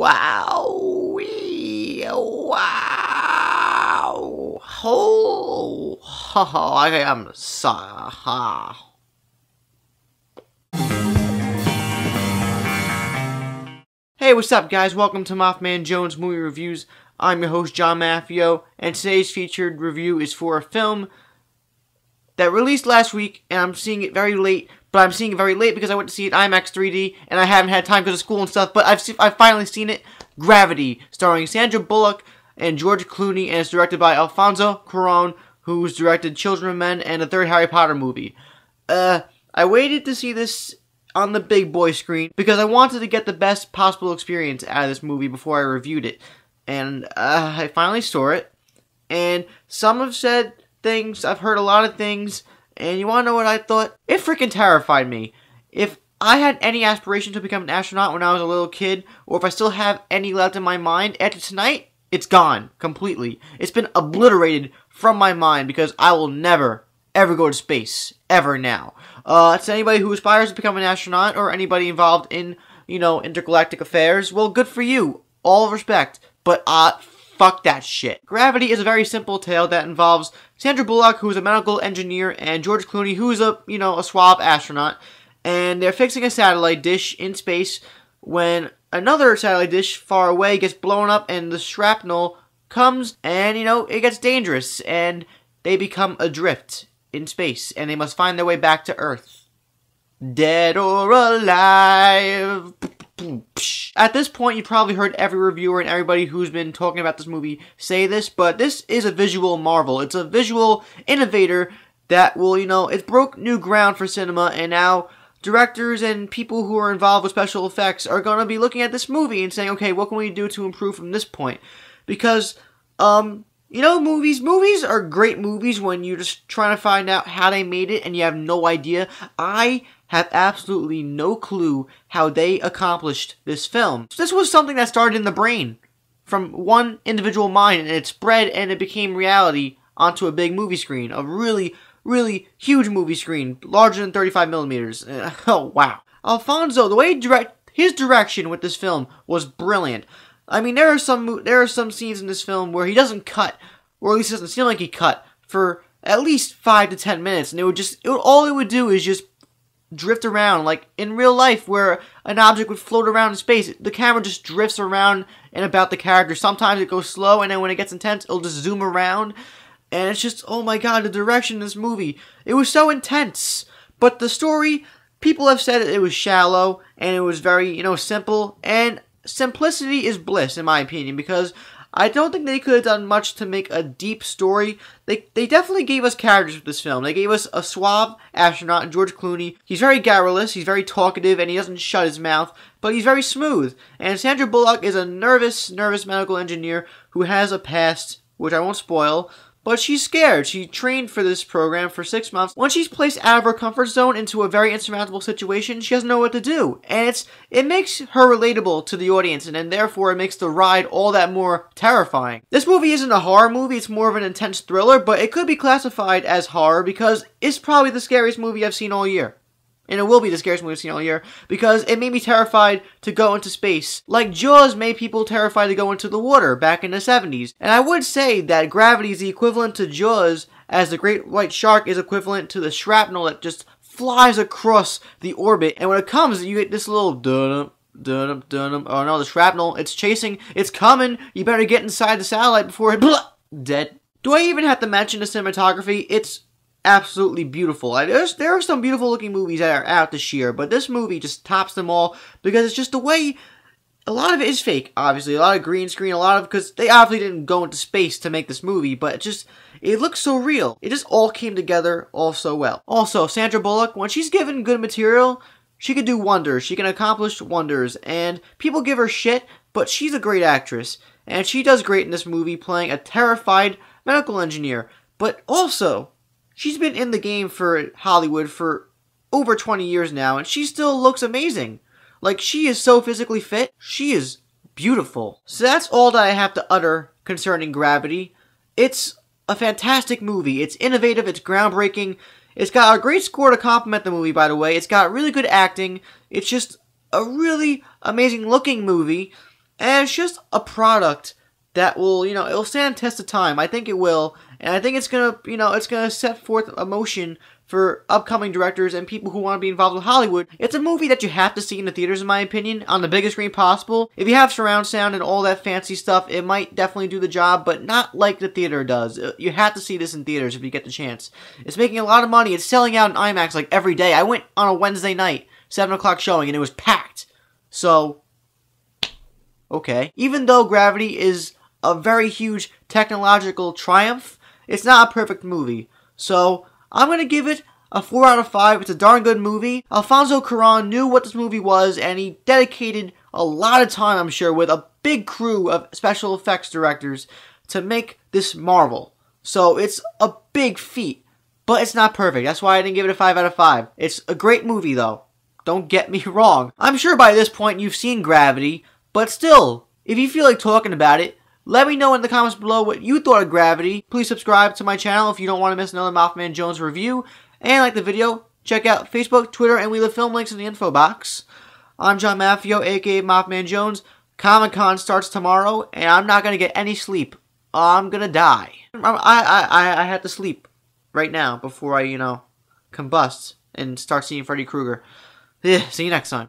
Wow. Wow. Oh, okay, I'm sorry. Hey, what's up, guys? Welcome to MaffmanJones Movie Reviews. I'm your host, John Maffio, and today's featured review is for a film that released last week, and I'm seeing it very late. But I'm seeing it very late because I went to see it in IMAX 3D, and I haven't had time because of school and stuff. But I've finally seen it. Gravity, starring Sandra Bullock and George Clooney, and it's directed by Alfonso Cuarón, who's directed Children of Men and the third Harry Potter movie. I waited to see this on the big boy screen because I wanted to get the best possible experience out of this movie before I reviewed it. And I finally saw it, and some have said things, I've heard a lot of things, and you want to know what I thought? It freaking terrified me. If I had any aspiration to become an astronaut when I was a little kid, or if I still have any left in my mind, after tonight, it's gone completely. It's been obliterated from my mind because I will never, ever go to space, ever now. To anybody who aspires to become an astronaut, or anybody involved in, intergalactic affairs, well, good for you. All respect. But, fuck that shit. Gravity is a very simple tale that involves Sandra Bullock, who is a medical engineer, and George Clooney, who is a suave astronaut. And they're fixing a satellite dish in space when another satellite dish far away gets blown up and the shrapnel comes and, it gets dangerous. And they become adrift in space and they must find their way back to Earth. Dead or alive. At this point, you probably heard every reviewer and everybody who's been talking about this movie say this, but this is a visual marvel. It's a visual innovator that will, it broke new ground for cinema, and now directors and people who are involved with special effects are going to be looking at this movie and saying, okay, what can we do to improve from this point? Because, movies are great movies when you're just trying to find out how they made it and you have no idea. I have absolutely no clue how they accomplished this film. This was something that started in the brain from one individual mind, and it spread and it became reality onto a big movie screen. A really, really huge movie screen, larger than 35 millimeters. Oh, wow. Alfonso, the way his direction with this film was brilliant. I mean, there are some scenes in this film where he doesn't cut, or at least it doesn't seem like he cut, for at least 5 to 10 minutes, and all it would do is just drift around, like in real life where an object would float around in space. The camera just drifts around and about the character. Sometimes it goes slow, and then when it gets intense, it'll just zoom around. And it's just, oh my god, the direction in this movie. It was so intense. But the story, people have said it was shallow, and it was very, simple. And simplicity is bliss, in my opinion, because I don't think they could have done much to make a deep story. They definitely gave us characters with this film. They gave us a suave astronaut, George Clooney. He's very garrulous, he's very talkative, and he doesn't shut his mouth, but he's very smooth. And Sandra Bullock is a nervous medical engineer who has a past, which I won't spoil, but she's scared. She trained for this program for 6 months. When she's placed out of her comfort zone into a very insurmountable situation, she doesn't know what to do. And it makes her relatable to the audience, and then therefore it makes the ride all that more terrifying. This movie isn't a horror movie, it's more of an intense thriller, but it could be classified as horror because it's probably the scariest movie I've seen all year. And it will be the scariest movie I've seen all year, because it made me terrified to go into space. Like Jaws made people terrified to go into the water back in the 70s. And I would say that Gravity is the equivalent to Jaws, as the great white shark is equivalent to the shrapnel that just flies across the orbit. And when it comes, you get this little dun-dum, dun-dum, dun-dum. Oh no, the shrapnel, it's chasing, it's coming. You better get inside the satellite before it dead. Do I even have to mention the cinematography? It's absolutely beautiful. There are some beautiful looking movies that are out this year, but this movie just tops them all because it's just the way. A lot of it is fake, obviously. A lot of green screen, because they obviously didn't go into space to make this movie, but it looks so real. It just all came together all so well. Also, Sandra Bullock, when she's given good material, she can do wonders. She can accomplish wonders, and people give her shit, but she's a great actress, and she does great in this movie, playing a terrified medical engineer. But also, she's been in the game for Hollywood for over 20 years now, and she still looks amazing. Like, she is so physically fit. She is beautiful. So that's all that I have to utter concerning Gravity. It's a fantastic movie. It's innovative. It's groundbreaking. It's got a great score to complement the movie, by the way. It's got really good acting. It's just a really amazing looking movie. And it's just a product that will, it'll stand the test of time. I think it will. And I think it's going to, it's going to set forth a motion for upcoming directors and people who want to be involved with Hollywood. It's a movie that you have to see in the theaters, in my opinion, on the biggest screen possible. If you have surround sound and all that fancy stuff, it might definitely do the job, but not like the theater does. You have to see this in theaters if you get the chance. It's making a lot of money. It's selling out in IMAX like every day. I went on a Wednesday night, 7 o'clock showing, and it was packed. So, okay. Even though Gravity is a very huge technological triumph, it's not a perfect movie. So, I'm going to give it a 4 out of 5. It's a darn good movie. Alfonso Cuarón knew what this movie was, and he dedicated a lot of time, I'm sure, with a big crew of special effects directors to make this marvel. So, it's a big feat, but it's not perfect. That's why I didn't give it a 5 out of 5. It's a great movie, though. Don't get me wrong. I'm sure by this point you've seen Gravity, but still, if you feel like talking about it, let me know in the comments below what you thought of Gravity. Please subscribe to my channel if you don't want to miss another MaffmanJones review. And like the video, check out Facebook, Twitter, and We Live Film links in the info box. I'm John Maffio, aka MaffmanJones. Comic-Con starts tomorrow, and I'm not going to get any sleep. I'm going to die. I have to sleep right now before I, combust and start seeing Freddy Krueger. See you next time.